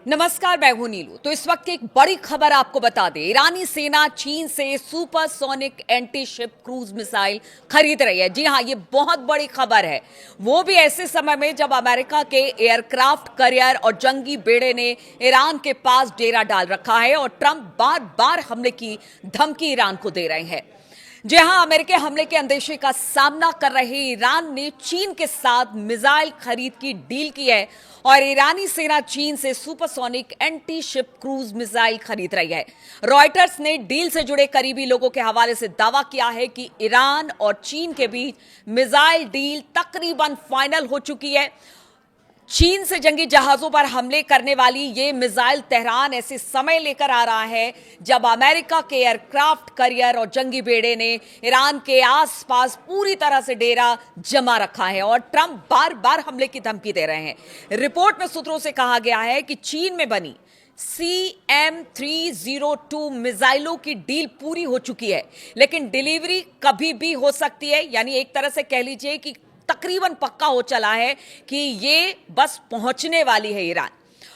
नमस्कार, मैं हूं नीलू। तो इस वक्त की एक बड़ी खबर आपको बता दें, ईरानी सेना चीन से supersonic anti ship cruise missile खरीद रही है। जी हां, ये बहुत बड़ी खबर है, वो भी ऐसे समय में जब अमेरिका के एयरक्राफ्ट कैरियर और जंगी बेड़े ने ईरान के पास डेरा डाल रखा है और ट्रंप बार बार हमले की धमकी ईरान को दे रहे हैं। जी हां, अमेरिकी हमले के अंदेशे का सामना कर रहे ईरान ने चीन के साथ मिसाइल खरीद की डील की है और ईरानी सेना चीन से supersonic anti ship cruise missile खरीद रही है। रॉयटर्स ने डील से जुड़े करीबी लोगों के हवाले से दावा किया है कि ईरान और चीन के बीच मिसाइल डील तकरीबन फाइनल हो चुकी है। चीन से जंगी जहाजों पर हमले करने वाली ये मिसाइल तेहरान ऐसे समय लेकर आ रहा है जब अमेरिका के एयरक्राफ्ट कैरियर और जंगी बेड़े ने ईरान के आसपास पूरी तरह से डेरा जमा रखा है और ट्रंप बार बार हमले की धमकी दे रहे हैं। रिपोर्ट में सूत्रों से कहा गया है कि चीन में बनी CM-302 मिसाइलों की डील पूरी हो चुकी है, लेकिन डिलीवरी कभी भी हो सकती है। यानी एक तरह से कह लीजिए कि तकरीबन पक्का हो चला है कि ये बस पहुंचने वाली है ईरान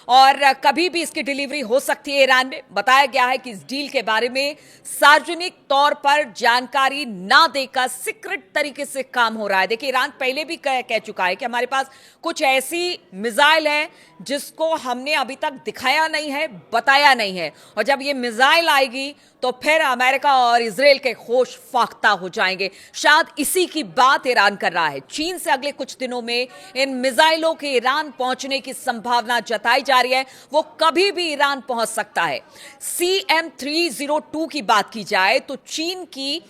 और कभी भी इसकी डिलीवरी हो सकती है ईरान में। बताया गया है कि इस डील के बारे में सार्वजनिक तौर पर जानकारी ना देकर सीक्रेट तरीके से काम हो रहा है। देखिए, ईरान पहले भी कह चुका है कि हमारे पास कुछ ऐसी मिसाइल है जिसको हमने अभी तक दिखाया नहीं है, बताया नहीं है, और जब ये मिसाइल आएगी तो फिर अमेरिका और इजराइल के होश फाख्ता हो जाएंगे। शायद इसी की बात ईरान कर रहा है। चीन से अगले कुछ दिनों में इन मिसाइलों के ईरान पहुंचने की संभावना जताई जा रही है। वो कभी भी ईरान पहुंच सकता है। CM-302 की बात की जाए तो चीन की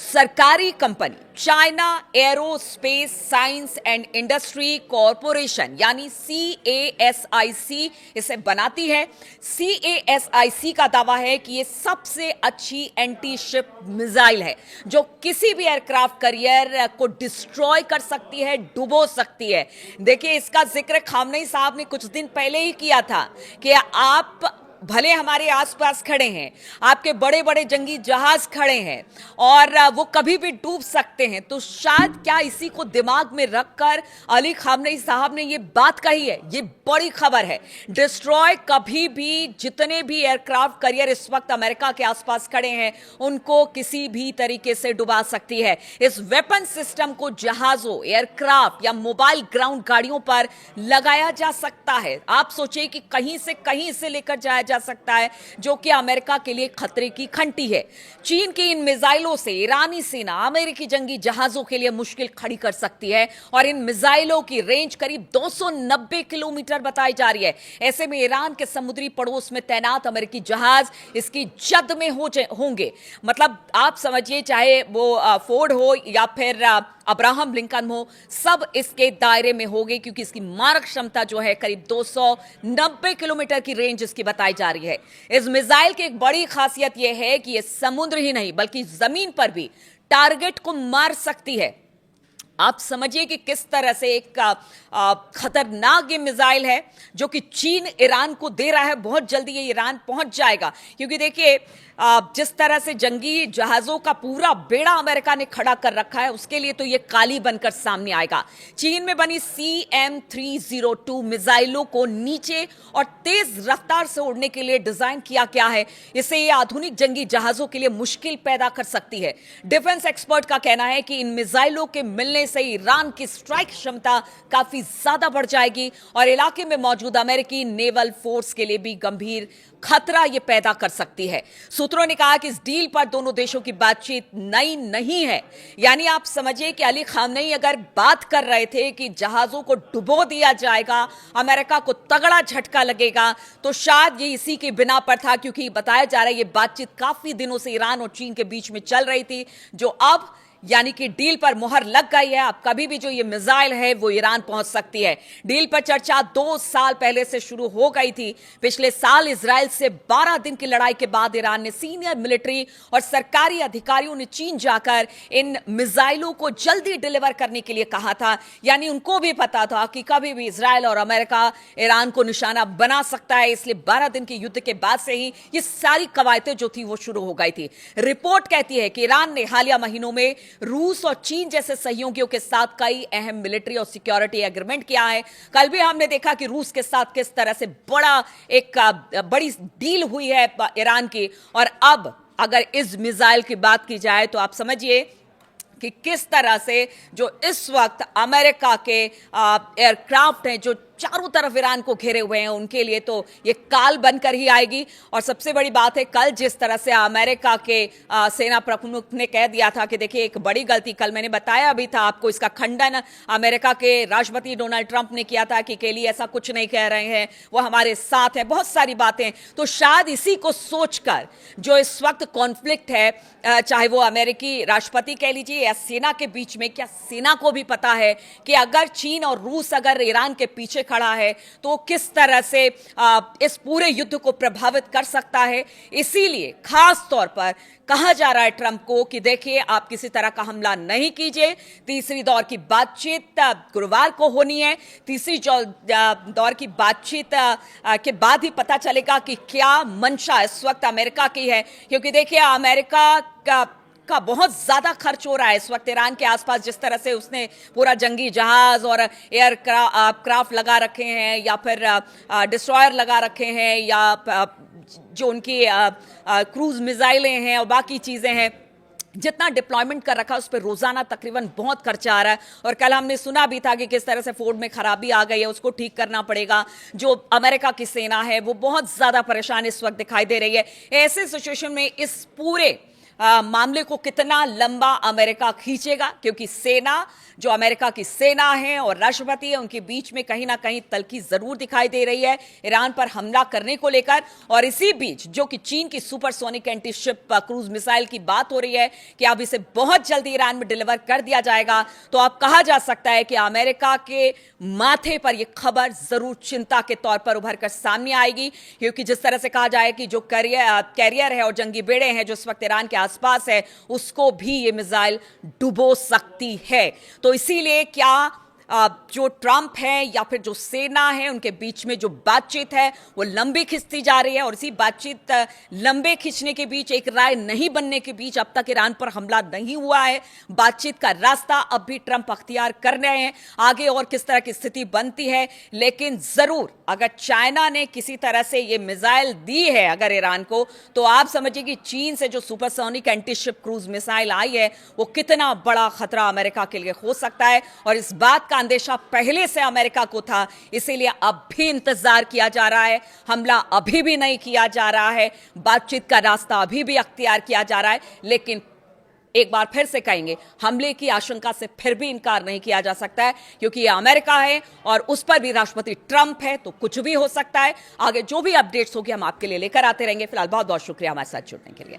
सरकारी company China aerospace science and industry corporation यानी CASIC इसे बनाती है। CASIC का दावा है कि ये सबसे अच्छी एंटी शिप मिसाइल है जो किसी भी एयरक्राफ्ट कैरियर को डिस्ट्रॉय कर सकती है, डुबो सकती है। देखिए, इसका जिक्र खामनेई साहब ने कुछ दिन पहले ही किया था कि आप भले हमारे आसपास खड़े हैं, आपके बड़े बड़े जंगी जहाज खड़े हैं और वो कभी भी डूब सकते हैं। तो शायद क्या इसी को दिमाग में रखकर अली खामनेई साहब ने ये बात कही है। ये बड़ी खबर है। डिस्ट्रॉय कभी भी, जितने भी एयरक्राफ्ट कैरियर इस वक्त अमेरिका के आसपास खड़े हैं, उनको किसी भी तरीके से डुबा सकती है। इस वेपन सिस्टम को जहाजों, एयरक्राफ्ट या मोबाइल ग्राउंड गाड़ियों पर लगाया जा सकता है। आप सोचिए कि कहीं से कहीं से लेकर जाया जा सकता है, जो कि अमेरिका के लिए खतरे की घंटी है। चीन की इन मिसाइलों से ईरानी सेना अमेरिकी जंगी जहाजों के लिए मुश्किल खड़ी कर सकती है और इन मिसाइलों की रेंज करीब 290 किलोमीटर बताई जा रही है। ऐसे में ईरान के समुद्री पड़ोस में तैनात अमेरिकी जहाज इसकी जद में होंगे। मतलब आप समझिए, चाहे वो फोर्ड हो या फिर अब्राहम लिंकन हो, सब इसके दायरे में होंगे क्योंकि इसकी मारक क्षमता जो है करीब 290 किलोमीटर की रेंज इसकी बताई जा रही है। इस मिसाइल की एक बड़ी खासियत यह है कि यह समुद्र ही नहीं बल्कि जमीन पर भी टारगेट को मार सकती है। आप समझिए कि किस तरह से एक खतरनाक ये मिसाइल है जो कि चीन ईरान को दे रहा है। बहुत जल्दी ये ईरान पहुंच जाएगा क्योंकि देखिए, जिस तरह से जंगी जहाजों का पूरा बेड़ा अमेरिका ने खड़ा कर रखा है, उसके लिए तो ये काली बनकर सामने आएगा। चीन में बनी CM-302 मिसाइलों को नीचे और तेज रफ्तार से उड़ने के लिए डिजाइन किया गया है। इससे ये आधुनिक जंगी जहाजों के लिए मुश्किल पैदा कर सकती है। डिफेंस एक्सपर्ट का कहना है कि इन मिसाइलों के मिलने से ईरान की स्ट्राइक क्षमता काफी ज्यादा बढ़ जाएगी और इलाके में मौजूद अमेरिकी नेवल फोर्स के लिए भी गंभीर खतरा यह पैदा कर सकती है। सूत्रों ने कहा कि इस डील पर दोनों देशों की बातचीत नई नहीं है। यानी आप समझिए कि अली खामनेई अगर बात कर रहे थे कि जहाजों को डुबो दिया जाएगा, अमेरिका को तगड़ा झटका लगेगा, तो शायद ये इसी के बिना पर था क्योंकि बताया जा रहा है ये बातचीत काफी दिनों से ईरान और चीन के बीच में चल रही थी, जो अब यानी कि डील पर मुहर लग गई है। अब कभी भी जो ये मिसाइल है वो ईरान पहुंच सकती है। डील पर चर्चा 2 साल पहले से शुरू हो गई थी। पिछले साल इजराइल से 12 दिन की लड़ाई के बाद ईरान ने सीनियर मिलिट्री और सरकारी अधिकारियों ने चीन जाकर इन मिसाइलों को जल्दी डिलीवर करने के लिए कहा था। यानी उनको भी पता था कि कभी भी इजराइल और अमेरिका ईरान को निशाना बना सकता है, इसलिए 12 दिन के युद्ध के बाद से ही ये सारी कवायदें जो थी वो शुरू हो गई थी। रिपोर्ट कहती है कि ईरान ने हालिया महीनों में रूस और चीन जैसे सहयोगियों के साथ कई अहम मिलिट्री और सिक्योरिटी एग्रीमेंट किया है। कल भी हमने देखा कि रूस के साथ किस तरह से बड़ी डील हुई है ईरान की, और अब अगर इस मिसाइल की बात की जाए तो आप समझिए कि किस तरह से जो इस वक्त अमेरिका के एयरक्राफ्ट हैं जो चारों तरफ ईरान को घेरे हुए हैं, उनके लिए तो ये काल बनकर ही आएगी। और सबसे बड़ी बात है, कल जिस तरह से अमेरिका के सेना प्रमुख ने कह दिया था कि देखिए एक बड़ी गलती, कल मैंने बताया भी था आपको, इसका खंडन अमेरिका के राष्ट्रपति डोनाल्ड ट्रंप ने किया था कि केली ऐसा कुछ नहीं कह रहे हैं, वो हमारे साथ है, बहुत सारी बातें। तो शायद इसी को सोचकर जो इस वक्त कॉन्फ्लिक्ट है, चाहे वो अमेरिकी राष्ट्रपति कह लीजिए या सेना के बीच में, क्या सेना को भी पता है कि अगर चीन और रूस अगर ईरान के पीछे खड़ा है तो किस तरह से इस पूरे युद्ध को प्रभावित कर सकता है। इसीलिए खास तौर पर कहा जा रहा है ट्रंप को कि देखिए आप किसी तरह का हमला नहीं कीजिए। तीसरी दौर की बातचीत गुरुवार को होनी है। तीसरी दौर की बातचीत के बाद ही पता चलेगा कि क्या मंशा इस वक्त अमेरिका की है, क्योंकि देखिए अमेरिका का बहुत ज्यादा खर्च हो रहा है इस वक्त ईरान के आसपास। जिस तरह से उसने पूरा जंगी जहाज और क्राफ्ट लगा रखे हैं, या फिर डिस्ट्रॉयर लगा रखे हैं, या जो उनकी क्रूज मिसाइलें हैं और बाकी चीजें हैं, जितना डिप्लॉयमेंट कर रखा है उस पर रोजाना तकरीबन बहुत खर्चा आ रहा है। और कल हमने सुना भी था कि किस तरह से फोर्ड में खराबी आ गई है, उसको ठीक करना पड़ेगा। जो अमेरिका की सेना है वो बहुत ज्यादा परेशान इस वक्त दिखाई दे रही है। ऐसे सिचुएशन में इस पूरे मामले को कितना लंबा अमेरिका खींचेगा, क्योंकि सेना, जो अमेरिका की सेना है और राष्ट्रपति है, उनके बीच में कहीं ना कहीं तल्खी जरूर दिखाई दे रही है ईरान पर हमला करने को लेकर। और इसी बीच जो कि चीन की supersonic anti ship cruise missile की बात हो रही है कि अब इसे बहुत जल्दी ईरान में डिलीवर कर दिया जाएगा, तो अब कहा जा सकता है कि अमेरिका के माथे पर यह खबर जरूर चिंता के तौर पर उभर कर सामने आएगी। क्योंकि जिस तरह से कहा जाए कि जो कैरियर है और जंगी बेड़े हैं जो इस वक्त ईरान के आसपास है, उसको भी ये मिसाइल डुबो सकती है। तो इसीलिए क्या जो ट्रंप है या फिर जो सेना है, उनके बीच में जो बातचीत है वो लंबी खिंचती जा रही है। और इसी बातचीत लंबे खींचने के बीच, एक राय नहीं बनने के बीच, अब तक ईरान पर हमला नहीं हुआ है। बातचीत का रास्ता अब भी ट्रंप अख्तियार कर रहे हैं। आगे और किस तरह की स्थिति बनती है, लेकिन जरूर अगर चाइना ने किसी तरह से ये मिसाइल दी है अगर ईरान को, तो आप समझिए कि चीन से जो supersonic anti ship cruise missile आई है वो कितना बड़ा खतरा अमेरिका के लिए हो सकता है। और इस बात का अंदेशा पहले से अमेरिका को था, इसीलिए अब भी इंतजार किया जा रहा है। हमला अभी भी नहीं किया जा रहा है, बातचीत का रास्ता अभी भी अख्तियार किया जा रहा है। लेकिन एक बार फिर से कहेंगे, हमले की आशंका से फिर भी इनकार नहीं किया जा सकता है, क्योंकि ये अमेरिका है और उस पर भी राष्ट्रपति ट्रंप है, तो कुछ भी हो सकता है। आगे जो भी अपडेट्स होगी हम आपके लिए लेकर आते रहेंगे। फिलहाल बहुत बहुत शुक्रिया हमारे साथ जुड़ने के लिए।